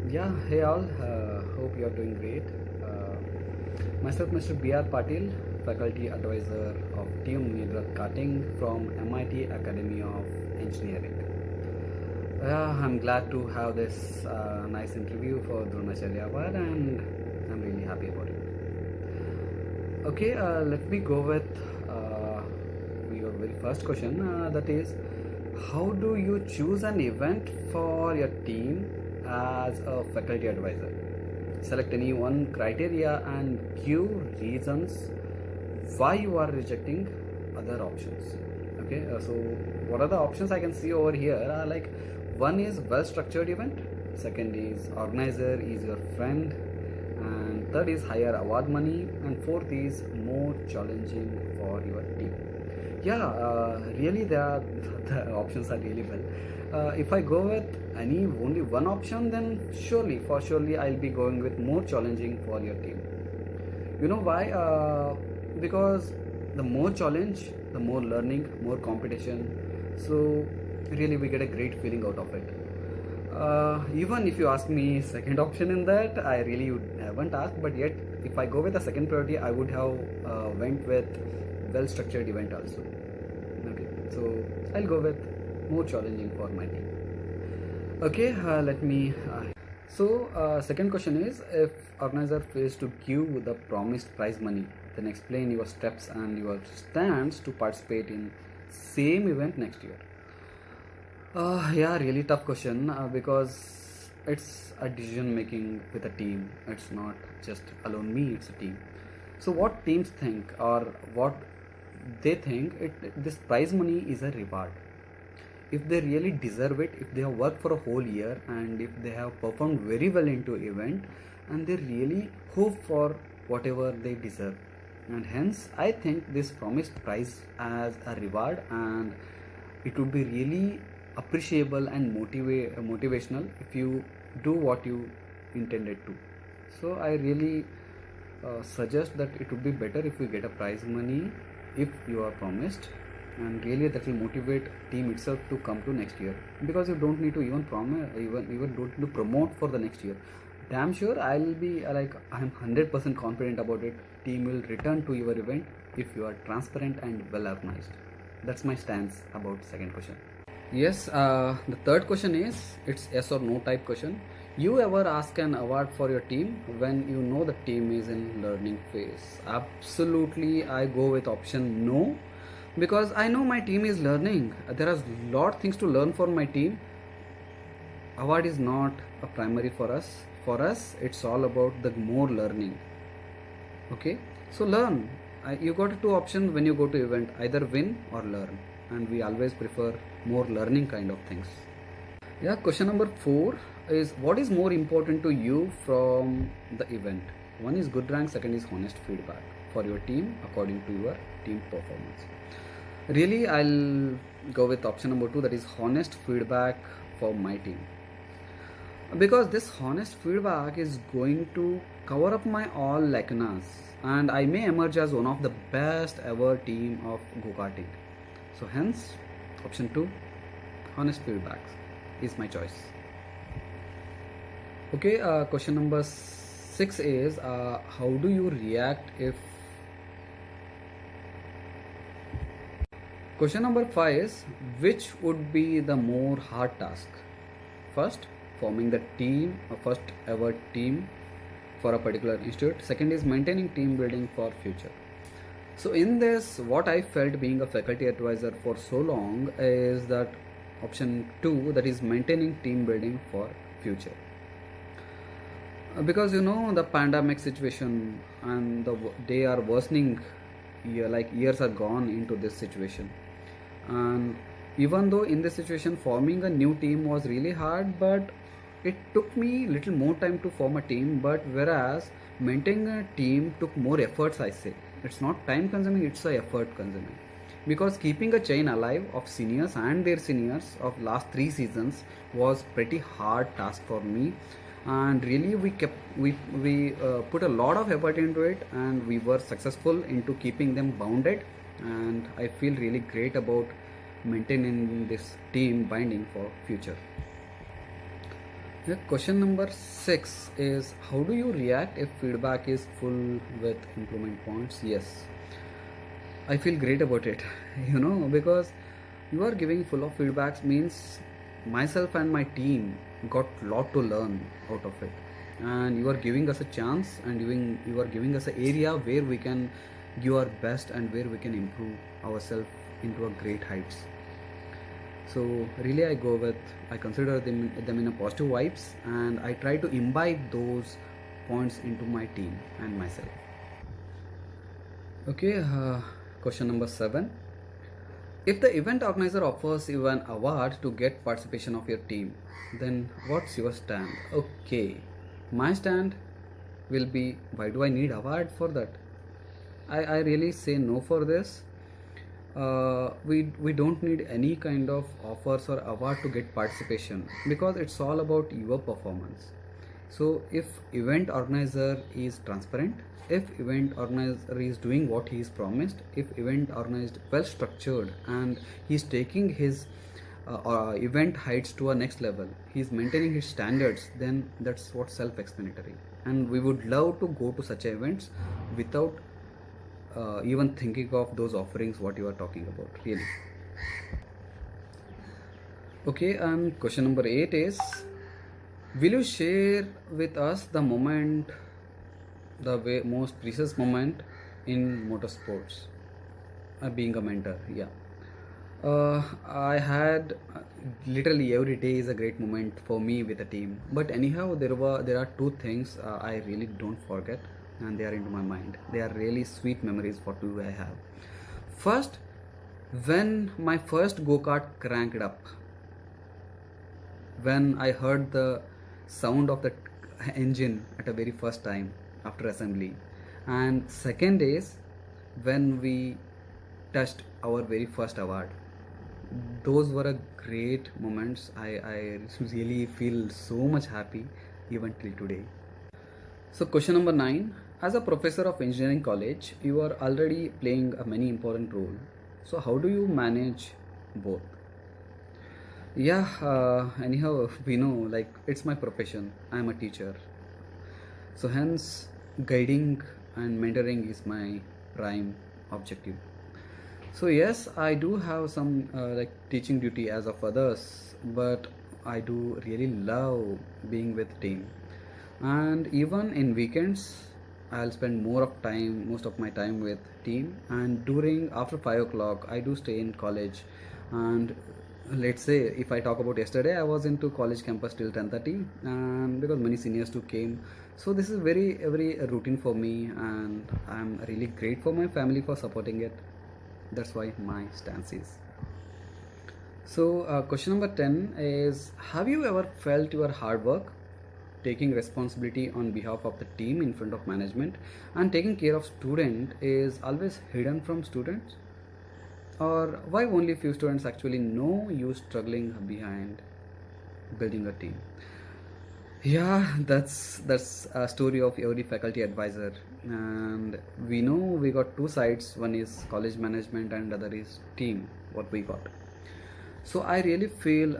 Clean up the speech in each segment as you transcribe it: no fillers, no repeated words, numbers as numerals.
Yeah, hey all, hope you are doing great. Myself, Mr. B.R.PATIL, Faculty Advisor of Team Karting from MIT Academy of Engineering. I'm glad to have this nice interview for DRONACHARYA and I'm really happy about it. Okay, let me go with your very first question, that is, how do you choose an event for your team as a faculty advisor? Select any one criteria and give reasons why you are rejecting other options. Okay, so what are the options I can see over here are like, one is well structured event, second is organizer is your friend, and third is higher award money, and fourth is more challenging for your team. Yeah, really the options are really well. If I go with only one option, then surely I'll be going with more challenging for your team. You know why? Because the more challenge, the more learning, more competition. So really we get a great feeling out of it. Even if you ask me second option in that, I really haven't asked, but yet if I go with the second priority, I would have went with well structured event also. Okay, so I'll go with more challenging for my team. Okay, let me second question is, if organizer fails to give the promised prize money, then explain your steps and your stance to participate in same event next year. Yeah, really tough question, because it's a decision making with a team. It's not just alone me, it's a team. So what teams think, or what they think, this prize money is a reward. If they really deserve it, if they have worked for a whole year and if they have performed very well into event, and they really hope for whatever they deserve, and hence I think this promised prize as a reward, and it would be really appreciable and motivational if you do what you intended to. So I really suggest that it would be better if we get a prize money if you are promised, and really that will motivate team itself to come to next year, because you don't need to even don't need to promote for the next year. Damn sure I'll be I'm 100% confident about it. Team will return to your event if you are transparent and well organized. That's my stance about second question. Yes, the third question is, it's yes or no type question. You ever ask an award for your team when you know the team is in learning phase? Absolutely, I go with option no, because I know my team is learning. There are lot things to learn for my team. Award is not a primary for us. For us, it's all about the more learning. Okay, so learn. You got two options when you go to event: either win or learn, and we always prefer more learning kind of things. Yeah, question number 4 is, what is more important to you from the event? One is good rank, second is honest feedback for your team according to your team performance. Really, I'll go with option number 2, that is honest feedback for my team, because this honest feedback is going to cover up my all lacunas, and I may emerge as one of the best ever team of go-karting. So hence option 2, honest feedbacks, is my choice. Okay, question number 6 is, how do you react if... Question number 5 is, which would be the more hard task? First, forming the team, a first ever team for a particular institute. Second is maintaining team building for future. So in this, what I felt being a faculty advisor for so long is that option 2, that is maintaining team building for future. Because you know, the pandemic situation and they are worsening, years are gone into this situation, and even though in this situation forming a new team was really hard, but it took me little more time to form a team. But whereas maintaining a team took more efforts, I say it's not time consuming, it's a effort consuming, because keeping a chain alive of seniors and their seniors of last 3 seasons was pretty hard task for me. And really we put a lot of effort into it, and we were successful into keeping them bounded, and I feel really great about maintaining this team binding for future. Yeah, question number 6 is, how do you react if feedback is full with improvement points? Yes, I feel great about it, because you are giving full of feedbacks means myself and my team got lot to learn out of it, and you are giving us a chance, and you are giving us an area where we can give our best and where we can improve ourselves into a great heights. So really I consider them in a positive vibes, and I try to imbibe those points into my team and myself. Okay, question number 7. If the event organizer offers you an award to get participation of your team, then what's your stand? Okay, my stand will be, why do I need award for that? I really say no for this. We don't need any kind of offers or award to get participation, because it's all about your performance. So if event organizer is transparent, if event organizer is doing what he is promised, if event organized well structured, and he's taking his event heights to a next level, he's maintaining his standards, then that's what self-explanatory. And we would love to go to such events without even thinking of those offerings what you are talking about, really. Okay, and question number 8 is, will you share with us the moment, the most precious moment in motorsports? Being a mentor, yeah. I had literally every day is a great moment for me with a team. But anyhow, there are two things I really don't forget, and they are into my mind. They are really sweet memories what do I have. First, when my first go-kart cranked up, when I heard the sound of the engine at a very first time after assembly, and second is when we touched our very first award. Those were a great moments. I really feel so much happy even till today. So question number 9, as a professor of engineering college, you are already playing a many important role. So how do you manage both? Yeah, anyhow, we know, like, it's my profession. I am a teacher. So hence, guiding and mentoring is my prime objective. So yes, I do have some like teaching duty as of others, but I do really love being with team. And even in weekends, I'll spend most of my time with team. And during after 5 o'clock, I do stay in college. And let's say if I talk about yesterday, I was into college campus till 10:30, and because many seniors too came. So this is very routine for me, and I'm really great for my family for supporting it. That's why my stance is. So question number 10 is, have you ever felt your hard work, taking responsibility on behalf of the team in front of management, and taking care of student is always hidden from students? Or why only few students actually know you struggling behind building a team? Yeah, that's a story of every faculty advisor, and we know we got two sides. One is college management, and other is team. What we got. So I really feel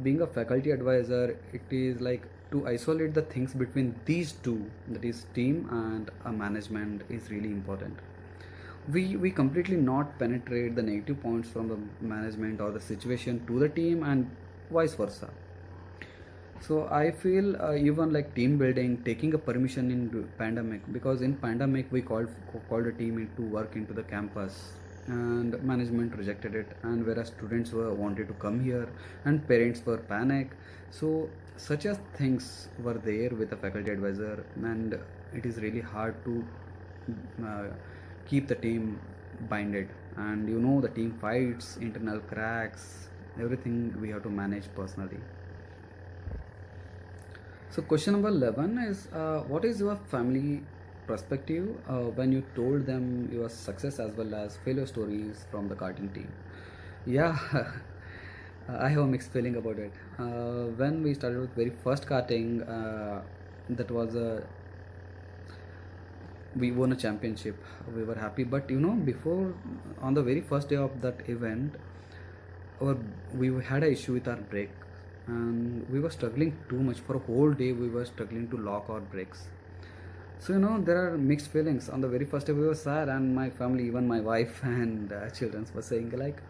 being a faculty advisor, it is like to isolate the things between these two, that is team and a management, is really important. We completely not penetrate the negative points from the management or the situation to the team, and vice versa. So I feel even like team building, taking a permission in pandemic, because in pandemic we called a team in to work into the campus, and management rejected it, and whereas students were wanted to come here, and parents were panic. So such as things were there with a faculty advisor, and it is really hard to uh, keep the team binded, and the team fights, internal cracks, everything we have to manage personally. So question number 11 is, what is your family perspective when you told them your success as well as failure stories from the karting team? Yeah, I have a mixed feeling about it. When we started with very first karting, that was we won a championship. We were happy, but before, on the very first day of that event, our we had an issue with our brake. and we were struggling too much. For a whole day we were struggling to lock our brakes. So there are mixed feelings. On the very first day we were sad, and my family, even my wife and children, were saying like,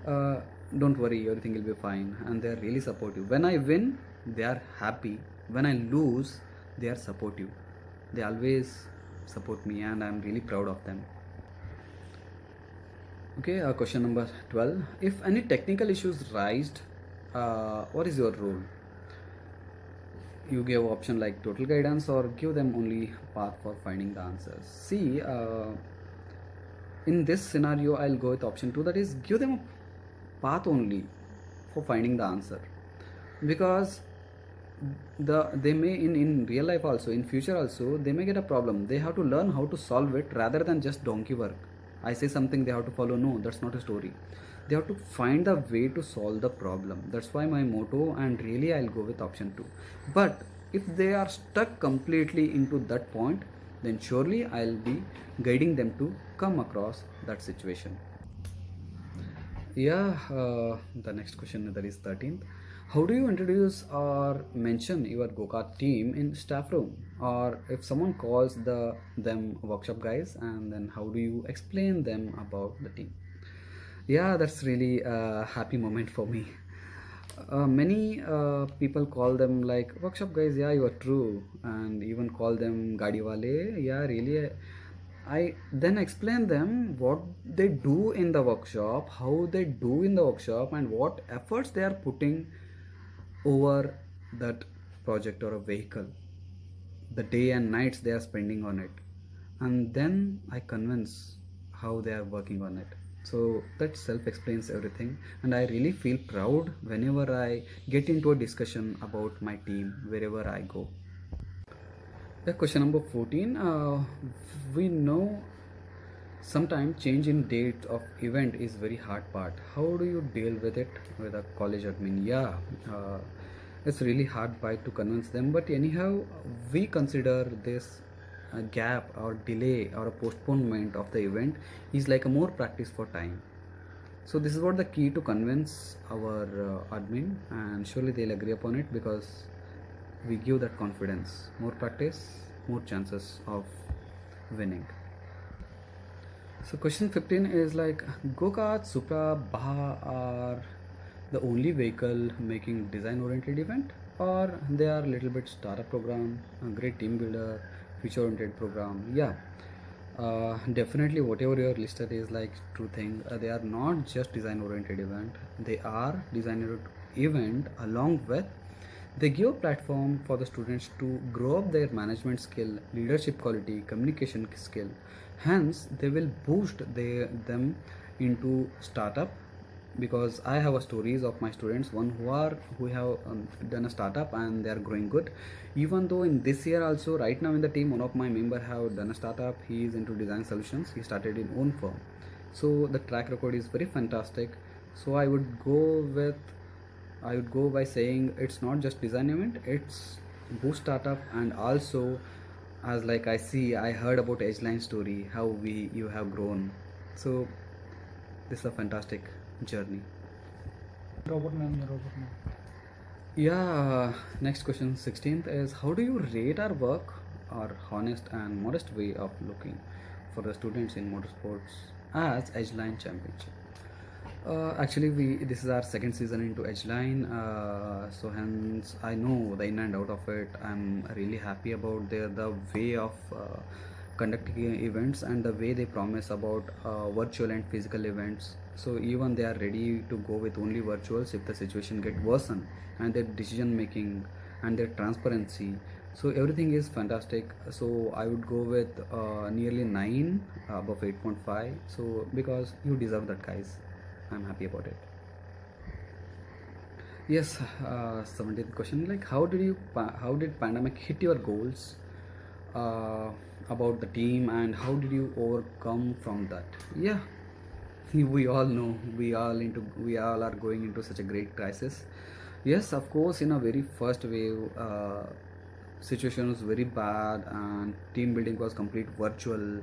uh, don't worry, everything will be fine, and they are really supportive. When I win, they are happy. When I lose, they are supportive. They always support me, and I'm really proud of them. Okay, question number 12. If any technical issues raised, what is your role? You give option like total guidance or give them only path for finding the answers. See, in this scenario, I'll go with option 2, that is give them a path only for finding the answer, because they may in real life also, in future also, they may get a problem. They have to learn how to solve it rather than just donkey work. I say something, they have to follow. No, that's not a story. They have to find the way to solve the problem. That's why my motto, and really I'll go with option 2. But if they are stuck completely into that point, then surely I'll be guiding them to come across that situation. Yeah, the next question, that is 13th. How do you introduce or mention your Gokart team in staff room? Or if someone calls them workshop guys, and then how do you explain them about the team? Yeah, that's really a happy moment for me. Many people call them like workshop guys. Yeah, you are true, and even call them gadi wale. Yeah, really. I then explain them what they do in the workshop, how they do in the workshop, and what efforts they are putting over that project or a vehicle, the day and nights they are spending on it, and then I convince how they are working on it. So that self explains everything, and I really feel proud whenever I get into a discussion about my team wherever I go. The question number 14. We know sometimes change in date of event is very hard part. How do you deal with it with a college admin? Yeah, it's really hard part to convince them, but anyhow we consider this gap or delay or a postponement of the event is like a more practice for time. So this is what the key to convince our admin, and surely they'll agree upon it, because we give that confidence. More practice, more chances of winning. So question 15 is like, Gokart, Supra, Baha are the only vehicle making design oriented event, or they are a little bit startup program, a great team builder, future oriented program? Yeah, definitely whatever your listed is like true thing. They are not just design oriented event, they are design oriented event. Along with, they give a platform for the students to grow up their management skill, leadership quality, communication skill. Hence, they will boost them into startup, because I have a stories of my students, one who have done a startup and they are growing good. Even though in this year also, right now in the team, one of my member have done a startup. He is into design solutions. He started in own firm. So the track record is very fantastic. So I would go by saying it's not just design event, it's boost startup, and also as like I heard about EDGELINE story, how you have grown. So this is a fantastic journey. Yeah, next question 16th is, how do you rate our work, our honest and modest way of looking for the students in motorsports as EDGELINE championship? Actually, this is our second season into EDGELINE, so hence I know the in and out of it. I'm really happy about the way of conducting events, and the way they promise about virtual and physical events. So even they are ready to go with only virtuals if the situation get worsen, and their decision making and their transparency. So everything is fantastic. So I would go with nearly 9 above 8.5. So because you deserve that, guys. I'm happy about it. Yes, 17th question, like, how did pandemic hit your goals about the team, and how did you overcome from that? Yeah, we all know, we all are going into such a great crisis. Yes, of course, in a very first wave, situation was very bad, and team building was complete virtual.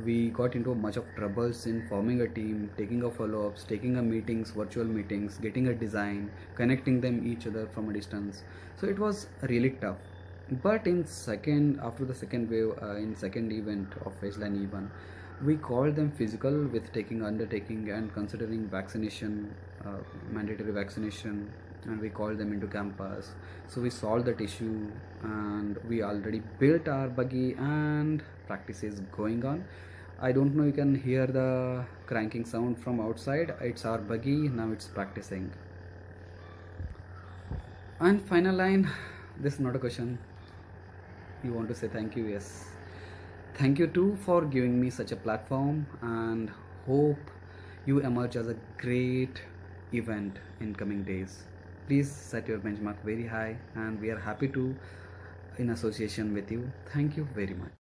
We got into much of troubles in forming a team, taking a follow-ups, taking a meetings, virtual meetings, getting a design, connecting them each other from a distance. So it was really tough. But after the second wave, in second event of EDGELINE E1, we called them physical with taking undertaking and considering vaccination, mandatory vaccination, and we called them into campus. So we solved that issue, and we already built our buggy, and practice is going on. I don't know, you can hear the cranking sound from outside. It's our buggy, now it's practicing. And final line, this is not a question. You want to say thank you? Yes. Thank you too for giving me such a platform, and hope you emerge as a great event in coming days. Please set your benchmark very high, and we are happy to in association with you. Thank you very much.